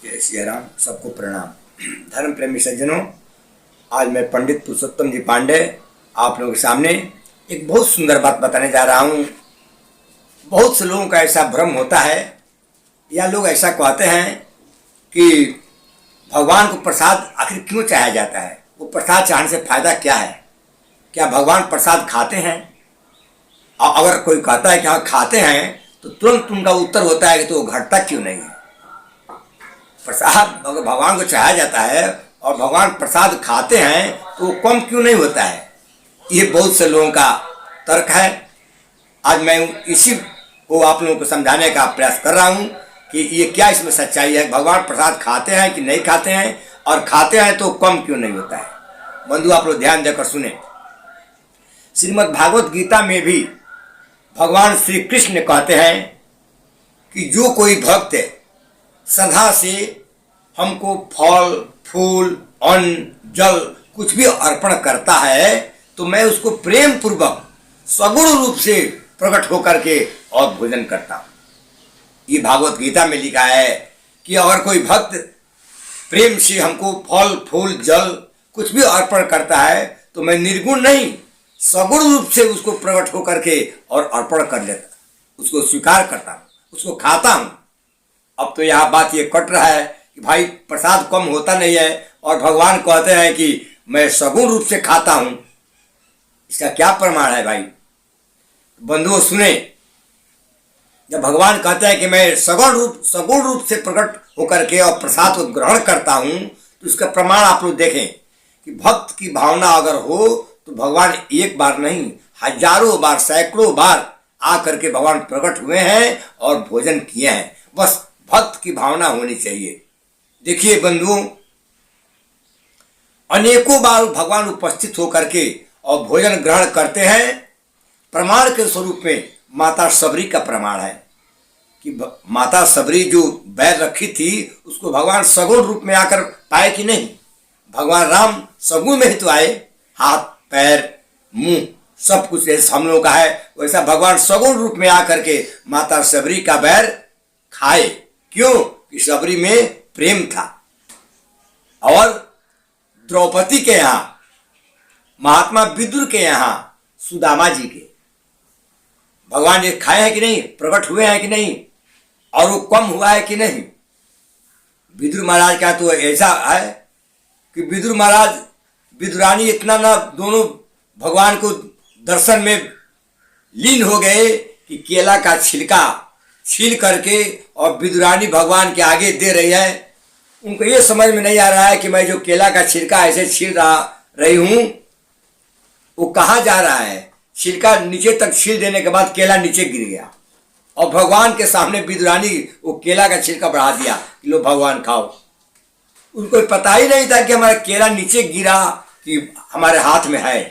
जय श्री राम। सबको प्रणाम। धर्म प्रेमी सज्जनों, आज मैं पंडित पुरुषोत्तम जी पांडे आप लोगों के सामने एक बहुत सुंदर बात बताने जा रहा हूँ। बहुत से लोगों का ऐसा भ्रम होता है या लोग ऐसा कहते हैं कि भगवान को प्रसाद आखिर क्यों चाहा जाता है, वो प्रसाद चाहने से फायदा क्या है, क्या भगवान प्रसाद खाते हैं। और अगर कोई कहता है कि हाँ खाते हैं तो तुरंत उनका उत्तर होता है कि तो घटता क्यों नहीं है। प्रसाद अगर भगवान को चाहा जाता है और भगवान प्रसाद खाते हैं तो वो कम क्यों नहीं होता है। ये बहुत से लोगों का तर्क है। आज मैं इसी को आप लोगों को समझाने का प्रयास कर रहा हूँ कि ये क्या इसमें सच्चाई है, भगवान प्रसाद खाते हैं कि नहीं खाते हैं, और खाते हैं तो कम क्यों नहीं होता है। बंधु आप लोग ध्यान देकर सुने। श्रीमद् भागवत गीता में भी भगवान श्री कृष्ण कहते हैं कि जो कोई भक्त श्रद्धा से हमको फल फूल अन्न जल कुछ भी अर्पण करता है तो मैं उसको प्रेम पूर्वक सगुण रूप से प्रकट होकर के और भोजन करता हूँ। ये भागवत गीता में लिखा है कि अगर कोई भक्त प्रेम से हमको फल फूल जल कुछ भी अर्पण करता है तो मैं निर्गुण नहीं सगुण रूप से उसको प्रकट होकर के और अर्पण कर लेता, उसको स्वीकार करता हूँ, उसको खाता हूँ। अब तो यह बात ये कट रहा है कि भाई प्रसाद कम होता नहीं है और भगवान कहते हैं कि मैं सगुण रूप से खाता हूँ। इसका क्या प्रमाण है भाई? बंधुओं सुने, जब भगवान कहते हैं कि मैं सगुण रूप से प्रकट होकर के और प्रसाद को ग्रहण करता हूँ तो इसका प्रमाण आप लोग देखें कि भक्त की भावना अगर हो तो भगवान एक बार नहीं हजारों बार सैकड़ों बार आकर के भगवान प्रकट हुए हैं और भोजन किए हैं। बस भक्त की भावना होनी चाहिए। देखिए बंधुओं, अनेकों बार भगवान उपस्थित होकर के और भोजन ग्रहण करते हैं। प्रमाण के स्वरूप में माता सबरी का प्रमाण है कि माता सबरी जो बैल रखी थी उसको भगवान सगुण रूप में आकर पाए कि नहीं। भगवान राम सगुण में ही तो आए, हाथ पैर मुंह सब कुछ जैसे हम लोगों का है वैसा भगवान सगुण रूप में आकर के माता सबरी का बैर खाए। क्यों? कि सबरी में प्रेम था। और द्रौपदी के यहाँ, महात्मा विदुर के यहाँ, सुदामा जी के भगवान ये खाए हैं कि नहीं, प्रकट हुए हैं कि नहीं, और वो कम हुआ है कि नहीं। विदुर महाराज का तो ऐसा है कि विदुर महाराज विदुरानी इतना ना दोनों भगवान को दर्शन में लीन हो गए कि केला का छिलका छील करके और विदुरानी भगवान के आगे दे रही है। उनको ये समझ में नहीं आ रहा है कि मैं जो केला का छिलका ऐसे छील रही हूं वो कहाँ जा रहा है। छिलका नीचे तक छील देने के बाद केला नीचे गिर गया और भगवान के सामने विदुरानी वो केला का छिलका बढ़ा दिया कि लो भगवान खाओ। उनको पता ही नहीं था कि हमारा केला नीचे गिरा कि हमारे हाथ में है।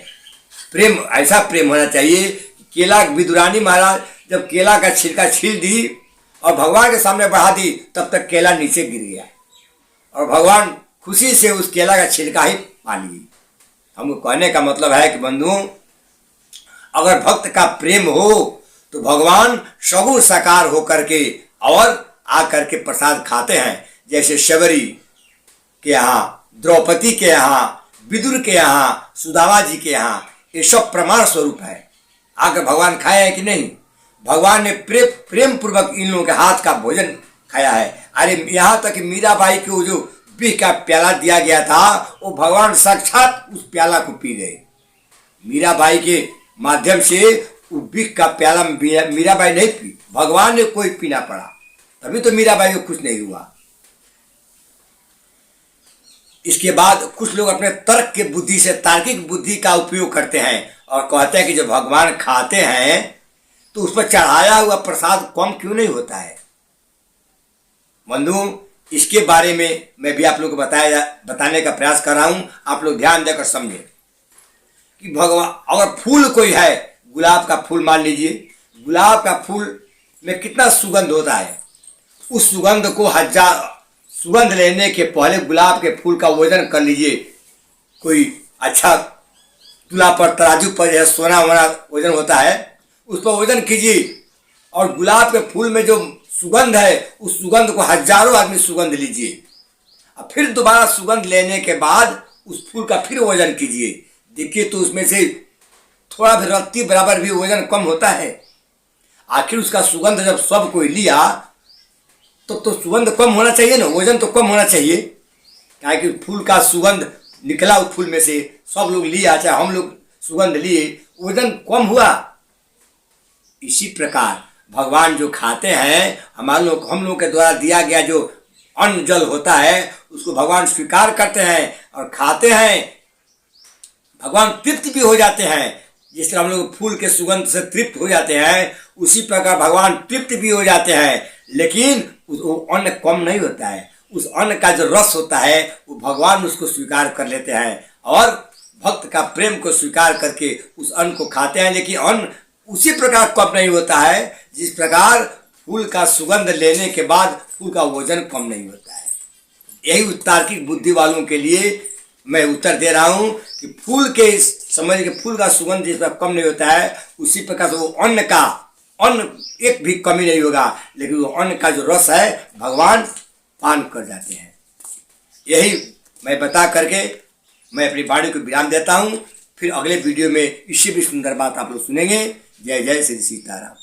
प्रेम, ऐसा प्रेम होना चाहिए कि केला विदुरानी महाराज जब केला का छिलका छील दी और भगवान के सामने बढ़ा दी तब तक केला नीचे गिर गया और भगवान खुशी से उस केला का छिलका ही पा लिए। हमको कहने का मतलब है कि बंधुओं, अगर भक्त का प्रेम हो तो भगवान सगुण साकार होकर के और आकर के प्रसाद खाते हैं। जैसे शबरी के यहाँ, द्रौपदी के यहाँ, विदुर के यहाँ, सुदामा जी के यहाँ, ये सब प्रमाण स्वरूप है। आकर भगवान खाए हैं कि नहीं। भगवान ने प्रेम पूर्वक इन लोगों के हाथ का भोजन खाया है। अरे यहाँ तक कि मीराबाई को जो विष का प्याला दिया गया था वो भगवान साक्षात उस प्याला को पी गए। मीराबाई के माध्यम से वो विष का प्याला मीराबाई नहीं पी, भगवान ने कोई पीना पड़ा, तभी तो मीराबाई को कुछ नहीं हुआ। इसके बाद कुछ लोग अपने तर्क के बुद्धि से, तार्किक बुद्धि का उपयोग करते हैं और कहते हैं कि जब भगवान खाते हैं तो उस पर चढ़ाया हुआ प्रसाद कम क्यों नहीं होता है। बंधुओं, इसके बारे में मैं भी आप लोग को बताने का प्रयास कर रहा हूं। आप लोग ध्यान देकर समझें कि भगवान अगर फूल कोई है, गुलाब का फूल मान लीजिए, गुलाब का फूल में कितना सुगंध होता है। उस सुगंध को सुगंध लेने के पहले गुलाब के फूल का वजन कर लीजिए। कोई अच्छा तुला पर, तराजू पर जैसे सोना वोना वजन होता है उस पर वजन कीजिए और गुलाब के फूल में जो सुगंध है, उस सुगंध को हजारों आदमी सुगंध लीजिए और फिर दोबारा सुगंध लेने के बाद उस फूल का फिर वजन कीजिए। देखिए तो उसमें से थोड़ा भी रत्ती बराबर भी वजन कम होता है। आखिर उसका सुगंध जब सब कोई लिया तो सुगंध कम होना चाहिए ना, वजन तो कम होना चाहिए। क्या कि फूल का सुगंध निकला उस फूल में से, सब लोग लिया, चाहे हम लोग सुगंध लिए, वजन कम हुआ। इसी प्रकार भगवान जो खाते हैं, हम लोग के द्वारा दिया गया जो अन्न जल होता है उसको भगवान स्वीकार करते हैं और खाते हैं। भगवान तृप्त भी हो जाते हैं। जिस तरह हम लोग फूल के सुगंध से तृप्त हो जाते हैं, उसी प्रकार भगवान तृप्त भी हो जाते हैं। लेकिन वो अन्न कम नहीं होता है। उस अन्न का जो रस होता है वो भगवान उसको स्वीकार कर लेते हैं और भक्त का प्रेम को स्वीकार करके उस अन्न को खाते हैं। लेकिन अन्न उसी प्रकार कम नहीं होता है जिस प्रकार फूल का सुगंध लेने के बाद फूल का वजन कम नहीं होता है। यही तार्किक बुद्धि वालों के लिए मैं उत्तर दे रहा हूं कि फूल के समझ के फूल का सुगंध जिस प्रकार कम नहीं होता है, उसी प्रकार से वो अन्न एक भी कमी नहीं होगा। लेकिन वो अन्न का जो रस है भगवान पान कर जाते हैं। यही मैं बता करके मैं अपनी वाणी को विराम देता हूं। फिर अगले वीडियो में इससे भी सुंदर बात आप लोग सुनेंगे। जय जय श्री सीताराम।